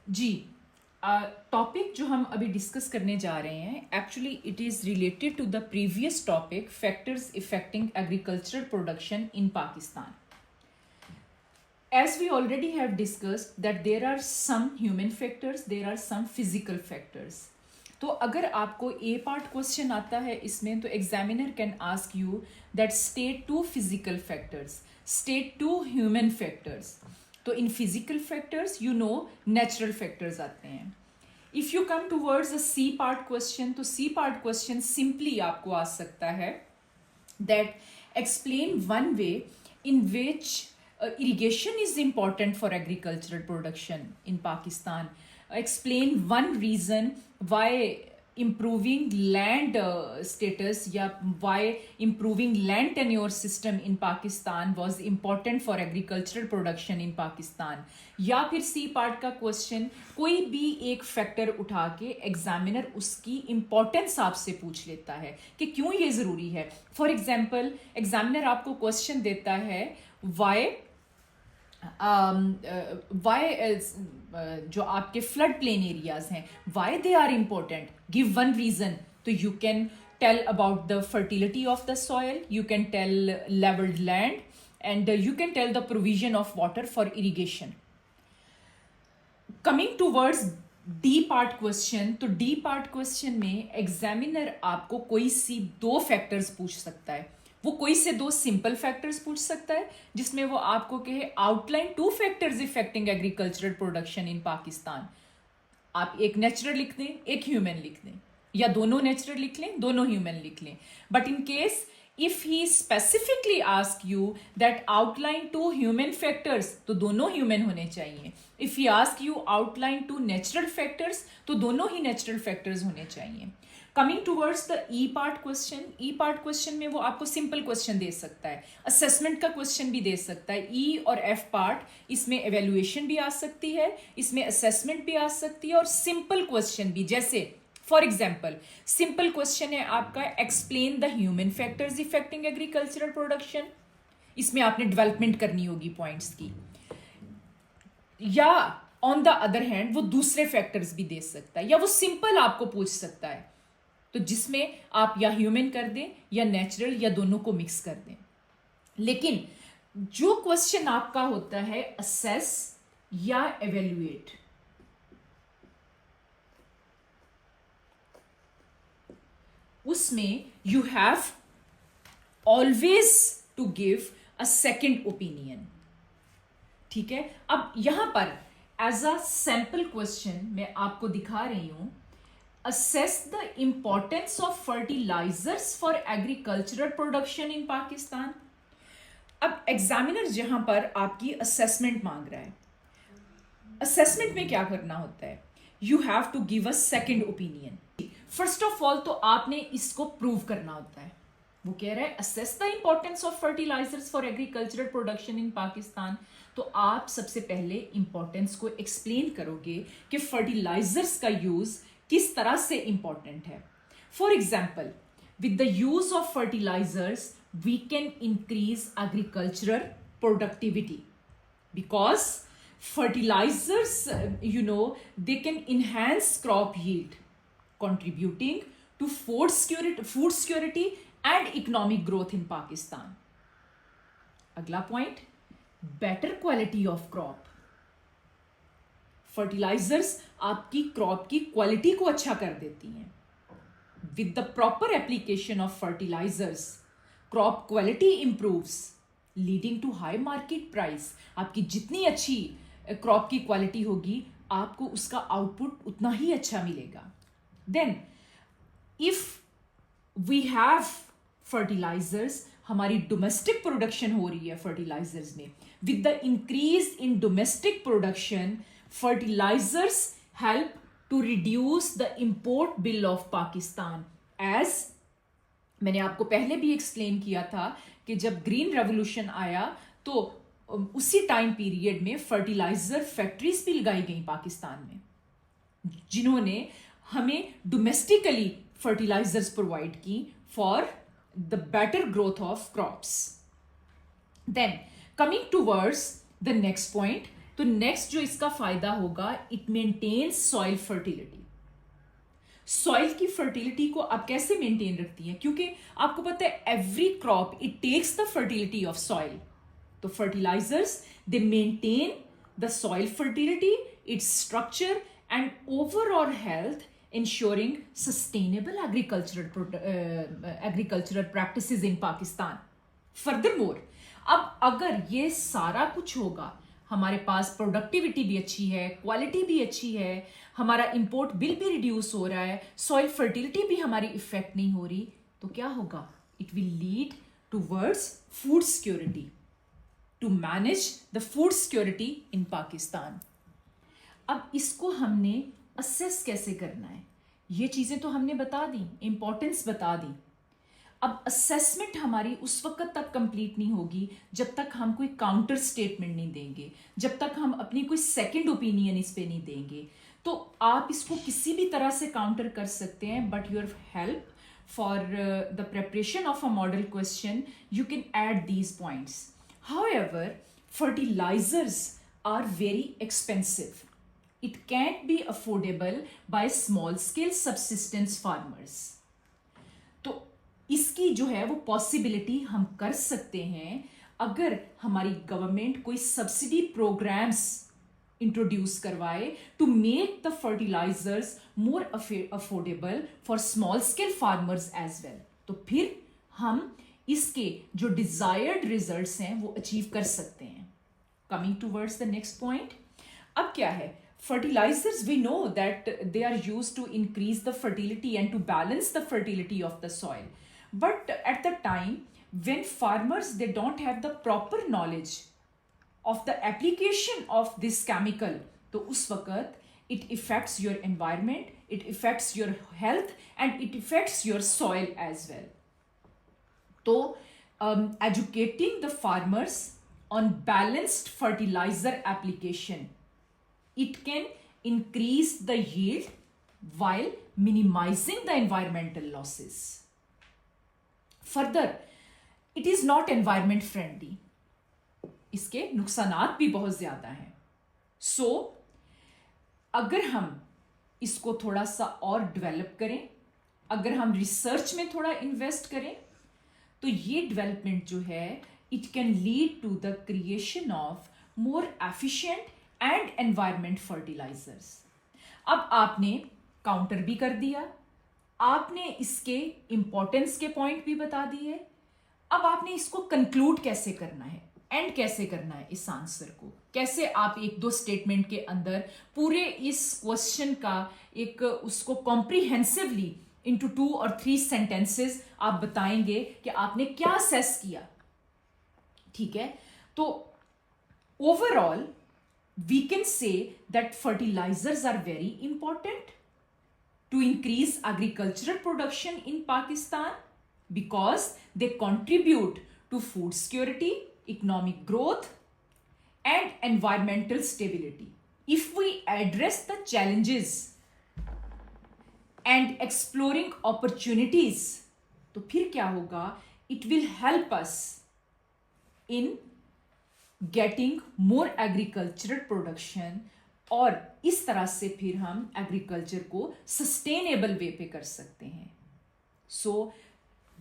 जी, topic जो हम अभी डिस्कस करने जा रहे हैं, actually it is related to the previous topic, factors affecting agricultural production in Pakistan. As we already have discussed that there are some human factors, there are some physical factors. तो अगर आपको ए पार्ट क्वेश्चन आता है इसमें, तो examiner can ask you that state two physical factors, state two human factors. तो इन physical factors you know natural factors आते हैं. If you come towards a C part question, तो सी पार्ट क्वेश्चन सिंपली आपको आ सकता है that explain one way in which irrigation is important for agricultural production in Pakistan. Explain one reason why improving land status या why improving land tenure system in Pakistan was important for agricultural production in Pakistan. या फिर C part का question कोई भी एक factor उठा के examiner उसकी इम्पोर्टेंस आपसे पूछ लेता है कि क्यों ये ज़रूरी है. फॉर एग्जाम्पल एग्जामिनर आपको क्वेश्चन देता है वाई जो आपके फ्लड प्लेन एरियाज हैं, why they are important, give one reason. तो you can tell about the fertility of the soil, you can tell levelled land, and you can tell the provision of water for irrigation. Coming towards D part question, तो D part question में examiner आपको कोई सी दो factors पूछ सकता है. वो कोई से दो सिंपल फैक्टर्स पूछ सकता है जिसमें वो आपको कहे outline to factors affecting agricultural production in Pakistan. आप एक नेचुरल लिख दें, एक ह्यूमन लिख दें, या दोनों नेचुरल लिख लें, दोनों ह्यूमन लिख लें. But in case if he specifically ask you that outline two human factors, तो दोनों human होने चाहिए. if he ask you outline two natural factors, तो दोनों ही natural factors होने चाहिए. coming towards the E part question, E part question में वो आपको simple question दे सकता है, assessment का question भी दे सकता है. E और F part इसमें evaluation भी आ सकती है, इसमें assessment भी आ सकती है, और simple question भी. जैसे फॉर एग्जाम्पल सिंपल क्वेश्चन है आपका explain the human factors affecting agricultural production. इसमें आपने डेवलपमेंट करनी होगी पॉइंट्स की. या ऑन द अदर हैंड वो दूसरे फैक्टर्स भी दे सकता है, या वो सिंपल आपको पूछ सकता है, तो जिसमें आप या ह्यूमन कर दें या नेचुरल या दोनों को मिक्स कर दें. लेकिन जो क्वेश्चन आपका होता है असेस या एवेल्युएट, उसमें you have always to give a second opinion. ठीक है, अब यहां पर एज अ सैंपल क्वेश्चन मैं आपको दिखा रही हूं, assess the importance of fertilizers for agricultural production in Pakistan. अब एग्जामिनर जहां पर आपकी असेसमेंट मांग रहा है, असेसमेंट में क्या करना होता है, you have to give a second opinion. First of all तो आपने इसको प्रूव करना होता है. वो कह रहा है assess the importance of fertilizers for agricultural production in Pakistan. तो आप सबसे पहले इंपॉर्टेंस को एक्सप्लेन करोगे कि फर्टिलाइजर्स का यूज किस तरह से इंपॉर्टेंट है. For example with the use of fertilizers we can increase agricultural productivity because fertilizers they can enhance crop yield, contributing to food security and economic growth in Pakistan. अगला point, better quality of crop. Fertilizers आपकी crop की quality को अच्छा कर देती हैं. With the proper application of fertilizers crop quality improves leading to high market price. आपकी जितनी अच्छी क्रॉप की क्वालिटी होगी आपको उसका आउटपुट उतना ही अच्छा मिलेगा. Then if we have fertilizers, हमारी डोमेस्टिक प्रोडक्शन हो रही है फर्टिलाइजर्स में. With the increase in domestic production fertilizers help to reduce the import bill of Pakistan. As मैंने आपको पहले भी एक्सप्लेन किया था कि जब ग्रीन रेवोल्यूशन आया तो उसी टाइम पीरियड में फर्टिलाइजर फैक्ट्रीज भी लगाई गई पाकिस्तान में, जिन्होंने हमें डोमेस्टिकली फर्टिलाइजर्स प्रोवाइड की for the better growth of crops. Then coming towards the next point, तो नेक्स्ट जो इसका फायदा होगा, it maintains soil fertility. Soil की फर्टिलिटी को आप कैसे मेंटेन रखती हैं? क्योंकि आपको पता है every crop it takes the fertility of soil. तो fertilisers they maintain the soil fertility, its structure and overall health, ensuring sustainable agricultural practices in Pakistan. Furthermore, अब अगर ये सारा कुछ होगा, हमारे पास प्रोडक्टिविटी भी अच्छी है, क्वालिटी भी अच्छी है, हमारा इंपोर्ट बिल भी रिड्यूस हो रहा है, सॉइल फर्टिलिटी भी हमारी इफेक्ट नहीं हो रही, तो क्या होगा? It will lead towards food security, to manage the food security in Pakistan. अब इसको हमने असेस कैसे करना है? ये चीजें तो हमने बता दी, इंपॉर्टेंस बता दी। अब असेसमेंट हमारी उस वक्त तक कंप्लीट नहीं होगी जब तक हम कोई काउंटर स्टेटमेंट नहीं देंगे, जब तक हम अपनी कोई सेकंड ओपिनियन इस पे नहीं देंगे। तो आप इसको किसी भी तरह से काउंटर कर सकते हैं, but your help for the preparation of a model question you can add these points. However, fertilizers are very expensive. It can't be affordable by small scale subsistence farmers. तो इसकी जो है वो पॉसिबिलिटी हम कर सकते हैं अगर हमारी गवर्नमेंट कोई सब्सिडी प्रोग्राम्स इंट्रोड्यूस करवाए to make the fertilizers more affordable for small scale farmers as well. तो फिर हम इसके जो डिजायर्ड रिजल्ट्स हैं वो अचीव कर सकते हैं। Coming towards the next point, अब क्या है? Fertilizers, we know that they are used to increase the fertility and to balance the fertility of the soil. But at the time when farmers, they don't have the proper knowledge of the application of this chemical, तो उस वक्त it affects your environment, it affects your health and it affects your soil as well. तो educating the farmers on balanced fertilizer application, it can increase the yield while minimizing the environmental losses. Further, it is not environment friendly. इसके नुकसानात भी बहुत ज्यादा हैं। So, अगर हम इसको थोड़ा सा और डेवलप करें, अगर हम रिसर्च में थोड़ा इन्वेस्ट करें, तो ये डेवलपमेंट जो है it can lead to the creation of more efficient and environment fertilizers. अब आपने काउंटर भी कर दिया, आपने इसके इंपॉर्टेंस के पॉइंट भी बता दिए, अब आपने इसको कंक्लूड कैसे करना है, एंड कैसे करना है इस आंसर को, कैसे आप एक दो स्टेटमेंट के अंदर पूरे इस क्वेश्चन का एक उसको कॉम्प्रिहेंसिवली इनटू 2 और 3 सेंटेंसेस आप बताएंगे कि आपने क्या असेस किया। ठीक है, तो overall we can say that fertilizers are very important to increase agricultural production in Pakistan because they contribute to food security, economic growth and environmental stability. If we address the challenges and exploring opportunities, तो फिर क्या होगा? It will help us in getting more agricultural production, और इस तरह से फिर हम एग्रीकल्चर को सस्टेनेबल वे पे कर सकते हैं। So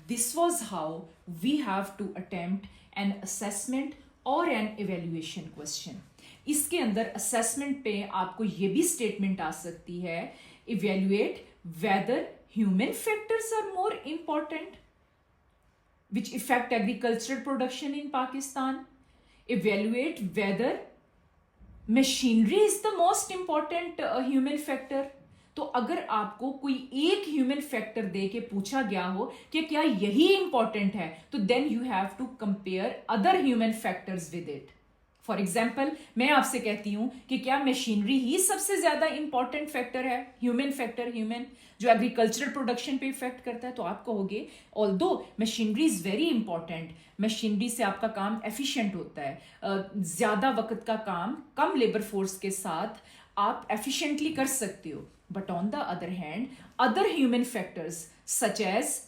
this was how we have to attempt an assessment और एन इवेल्युएशन क्वेश्चन। इसके अंदर असेसमेंट पे आपको ये भी स्टेटमेंट आ सकती है, evaluate whether human factors are more important which affect agricultural production in Pakistan, evaluate whether machinery is the most important human factor। तो अगर आपको कोई एक ह्यूमन फैक्टर दे के पूछा गया हो कि क्या यही इंपॉर्टेंट है, तो then you have to compare other human factors with it. For example, मैं आपसे कहती हूं कि क्या मशीनरी ही सबसे ज्यादा इंपॉर्टेंट फैक्टर है, ह्यूमन फैक्टर, ह्यूमन जो एग्रीकल्चरल प्रोडक्शन पे इफेक्ट करता है, तो आप कहोगे although machinery is very important, machinery से आपका काम एफिशिएंट होता है, ज्यादा वक्त का काम कम लेबर फोर्स के साथ आप एफिशिएंटली कर सकते हो। But on the other hand other human factors such as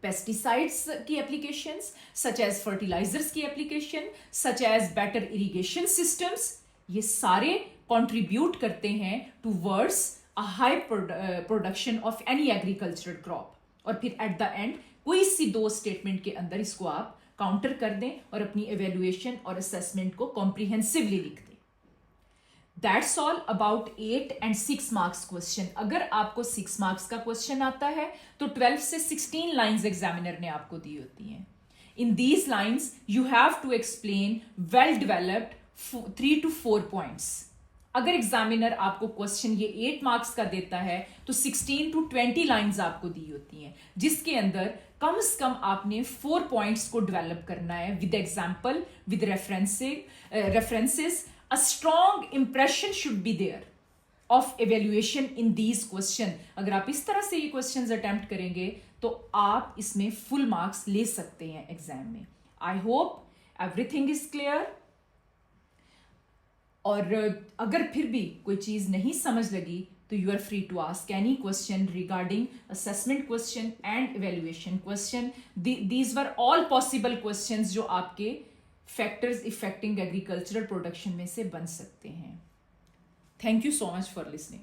pesticides की एप्लीकेशंस, सच एज फर्टिलाइजर्स की application, such as better irrigation systems, ये सारे कंट्रीब्यूट करते हैं towards a high production of any agricultural crop. और फिर एट द एंड कोई सी दो स्टेटमेंट के अंदर इसको आप काउंटर कर दें और अपनी एवेल्युएशन और असेसमेंट को कॉम्प्रिहेंसिवली लिख दें। That's all about 8 and 6 marks question. अगर आपको 6 मार्क्स का क्वेश्चन आता है तो 12 से 16 लाइंस एग्जामिनर ने आपको दी होती हैं। In these lines you have to explain well developed 3 to 4 points. अगर एग्जामिनर आपको क्वेश्चन ये 8 मार्क्स का देता है तो 16 to 20 लाइंस आपको दी होती हैं, जिसके अंदर कम से कम आपने 4 पॉइंट्स को डेवलप करना है with example, with references. A strong impression should be there of evaluation in these question। अगर आप इस तरह से ये क्वेश्चंस अटेम्प्ट करेंगे तो आप इसमें फुल मार्क्स ले सकते हैं एग्जाम में। I hope everything is clear. और अगर फिर भी कोई चीज नहीं समझ लगी तो you are free to ask any question regarding assessment question and evaluation question. These were all possible questions जो आपके फैक्टर्स इफेक्टिंग एग्रीकल्चरल प्रोडक्शन में से बन सकते हैं। Thank you so much for listening.